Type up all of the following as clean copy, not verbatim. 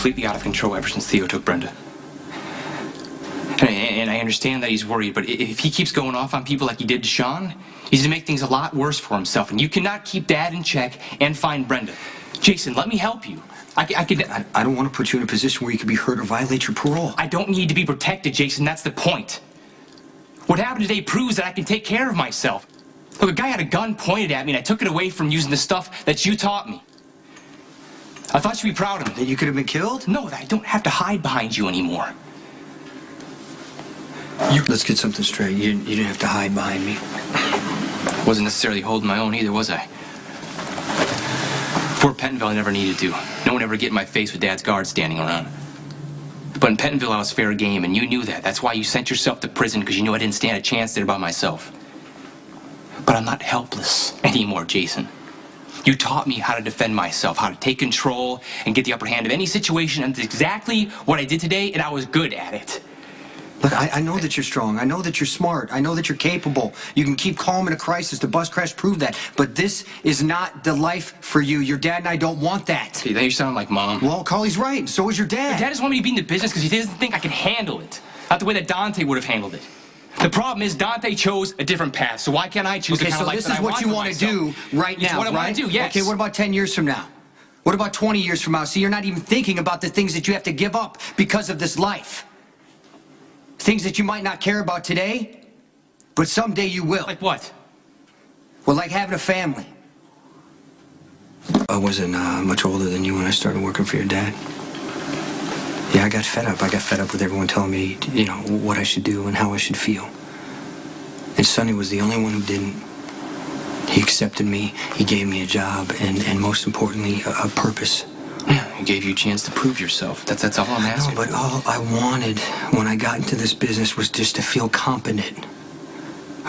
completely out of control ever since Theo took Brenda. And I understand that he's worried, but if he keeps going off on people like he did to Sean, he's gonna make things a lot worse for himself. And you cannot keep Dad in check and find Brenda. Jason, let me help you. I don't want to put you in a position where you could be hurt or violate your parole. I don't need to be protected, Jason. That's the point. What happened today proves that I can take care of myself. Look, a guy had a gun pointed at me, and I took it away from using the stuff that you taught me. I thought you'd be proud of me. That you could have been killed? No, that I don't have to hide behind you anymore. Let's get something straight. You didn't have to hide behind me. Wasn't necessarily holding my own either, was I? Before Pentonville, I never needed to. No one ever get in my face with Dad's guards standing around. But in Pentonville, I was fair game, and you knew that. That's why you sent yourself to prison, because you knew I didn't stand a chance there by myself. But I'm not helpless anymore, Jason. You taught me how to defend myself, how to take control and get the upper hand of any situation, and that's exactly what I did today, and I was good at it. Look, I know that you're strong. I know that you're smart. I know that you're capable. You can keep calm in a crisis. The bus crash proved that. But this is not the life for you. Your dad and I don't want that. See, now you sound like Mom. Well, Carly's right. So is your dad. Your dad doesn't want me to be in the business because he doesn't think I can handle it. Not the way that Dante would have handled it. The problem is Dante chose a different path. So why can't I choose the kind of life that I want for myself? Okay, so this is what you want to do right now, It's what I want to do, yes. Okay, what about 10 years from now? What about 20 years from now? See, you're not even thinking about the things that you have to give up because of this life. Things that you might not care about today, but someday you will. Like what? Well, like having a family. I wasn't much older than you when I started working for your dad. Yeah, I got fed up. I got fed up with everyone telling me, you know, what I should do and how I should feel. And Sonny was the only one who didn't. He accepted me, he gave me a job, and most importantly, a purpose. Yeah, he gave you a chance to prove yourself. That's all I'm asking. No, but all I wanted when I got into this business was just to feel competent.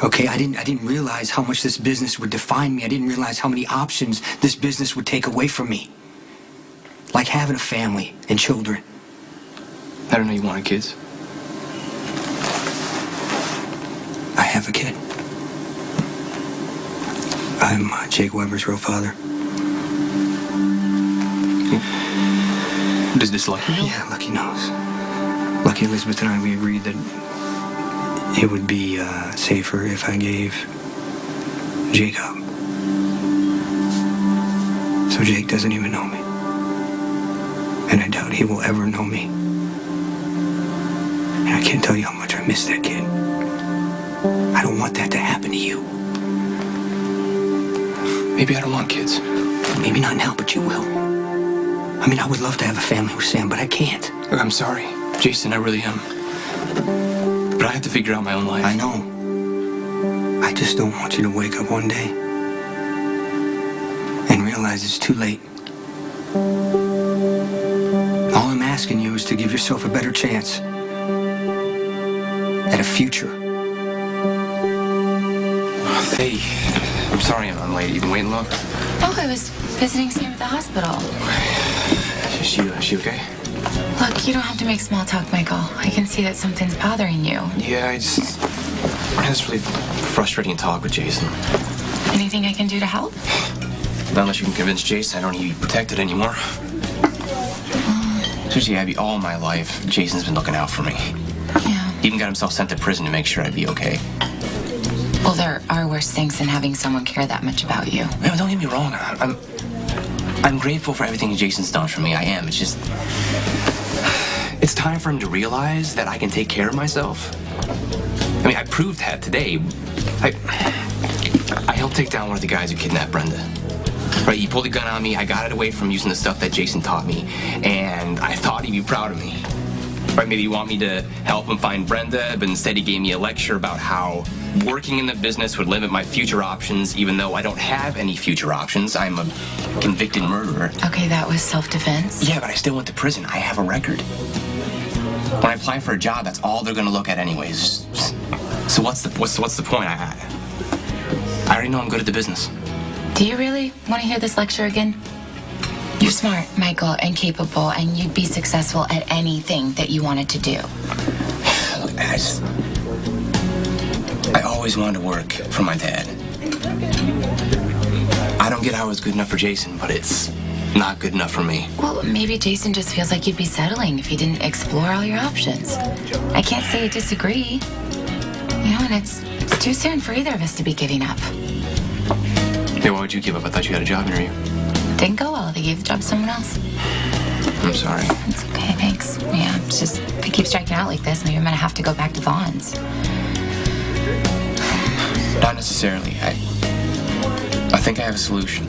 Okay, I didn't realize how much this business would define me. I didn't realize how many options this business would take away from me. Like having a family and children. I don't know you wanted kids. I have a kid. I'm Jake Weber's real father. Does this Lucky know? Yeah, Lucky knows. Lucky, Elizabeth and I, we agreed that it would be safer if I gave Jake up. So Jake doesn't even know me. And I doubt he will ever know me. And I can't tell you how much I miss that kid. I don't want that to happen to you. Maybe I don't want kids. Maybe not now, but you will. I mean, I would love to have a family with Sam, but I can't. Look, I'm sorry, Jason, I really am. But I have to figure out my own life. I know. I just don't want you to wake up one day and realize it's too late. All I'm asking you is to give yourself a better chance at a future. Hey, I'm sorry I'm late. You been waiting long? Oh, I was visiting Sam at the hospital. Is she okay? Look, you don't have to make small talk, Michael. I can see that something's bothering you. Yeah, I had this really frustrating talk with Jason. Anything I can do to help? Not unless you can convince Jason I don't need to be protected anymore. Seriously, Abby, all my life, Jason's been looking out for me. Yeah. He even got himself sent to prison to make sure I'd be okay. Well, there are worse things than having someone care that much about you. Man, don't get me wrong. I'm grateful for everything Jason's done for me. I am. It's just... It's time for him to realize that I can take care of myself. I mean, I proved that today. I helped take down one of the guys who kidnapped Brenda. Right, he pulled a gun on me. I got it away from using the stuff that Jason taught me. And I thought he'd be proud of me. Right, maybe you want me to help him find Brenda, but instead he gave me a lecture about how working in the business would limit my future options, even though I don't have any future options. I'm a convicted murderer. Okay, that was self-defense. Yeah, but I still went to prison. I have a record. When I apply for a job, that's all they're gonna look at anyways. So what's the point? I already know I'm good at the business. Do you really want to hear this lecture again? You're smart, Michael, and capable, and you'd be successful at anything that you wanted to do. Look, I always wanted to work for my dad. I don't get how it was good enough for Jason, but it's not good enough for me. Well, maybe Jason just feels like you'd be settling if you didn't explore all your options. I can't say I disagree. You know, and it's too soon for either of us to be giving up. Hey, why would you give up? I thought you had a job interview. Didn't go well. They gave the job to someone else. I'm sorry. It's okay, thanks. Yeah, it's just, if I keep striking out like this, maybe I'm gonna have to go back to Vaughn's. Not necessarily. I think I have a solution.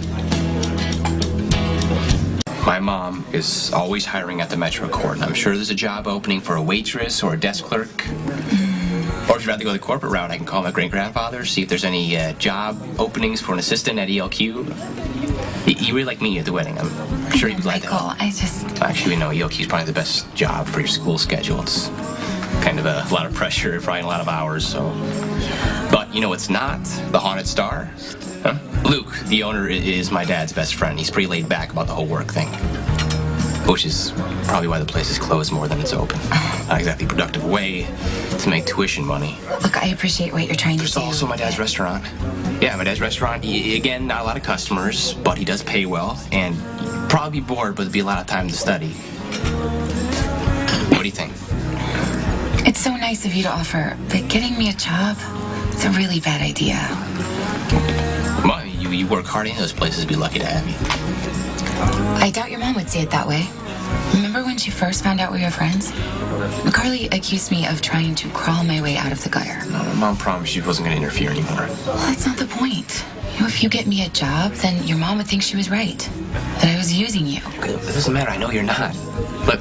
My mom is always hiring at the Metro Court, and I'm sure there's a job opening for a waitress or a desk clerk. Or if you'd rather go the corporate route, I can call my great-grandfather, see if there's any job openings for an assistant at ELQ. You really like me at the wedding. I'm sure you'd be glad to help. Actually, no, ELQ is probably the best job for your school schedule. It's kind of a lot of pressure, probably a lot of hours, so... But you know what's not? The Haunted Star. Huh? Luke, the owner, is my dad's best friend. He's pretty laid back about the whole work thing. Which is probably why the place is closed more than it's open. Not exactly a productive way to make tuition money. Look, I appreciate what you're trying to do. There's also my dad's restaurant. Yeah, my dad's restaurant. Again, not a lot of customers, but he does pay well. And you'd probably be bored, but it'd be a lot of time to study. What do you think? It's so nice of you to offer, but getting me a job, it's a really bad idea. Well, you work hard in those places, be lucky to have you. I doubt your mom would see it that way. Remember when she first found out we were friends? Carly accused me of trying to crawl my way out of the gutter. No, my mom promised she wasn't going to interfere anymore. Well, that's not the point. You know, if you get me a job, then your mom would think she was right. That I was using you. It doesn't matter. I know you're not. But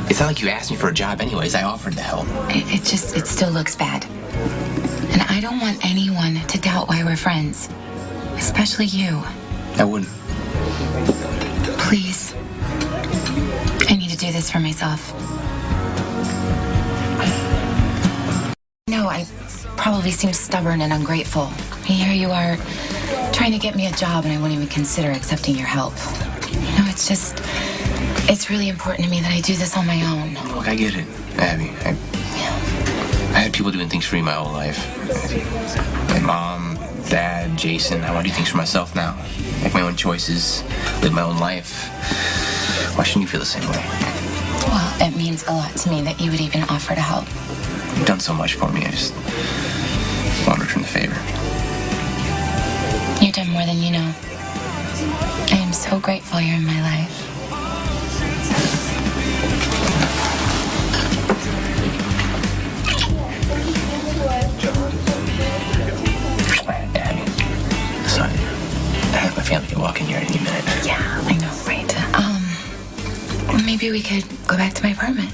it's not like you asked me for a job anyways. I offered to help. It still looks bad. And I don't want anyone to doubt why we're friends. Especially you. I wouldn't. Please. I need to do this for myself. No, I probably seem stubborn and ungrateful. Here you are, trying to get me a job, and I won't even consider accepting your help. You know, it's really important to me that I do this on my own. Look, I get it, Abby. I had people doing things for me my whole life. My mom, Dad, Jason. I want to do things for myself now. Make my own choices, live my own life. Why shouldn't you feel the same way? Well, it means a lot to me that you would even offer to help. You've done so much for me. I just want to return the favor. You've done more than you know. I am so grateful you're in my life. Abby, sorry. I have my family can walk in here any minute. Yeah, I know, right? Maybe we could go back to my apartment.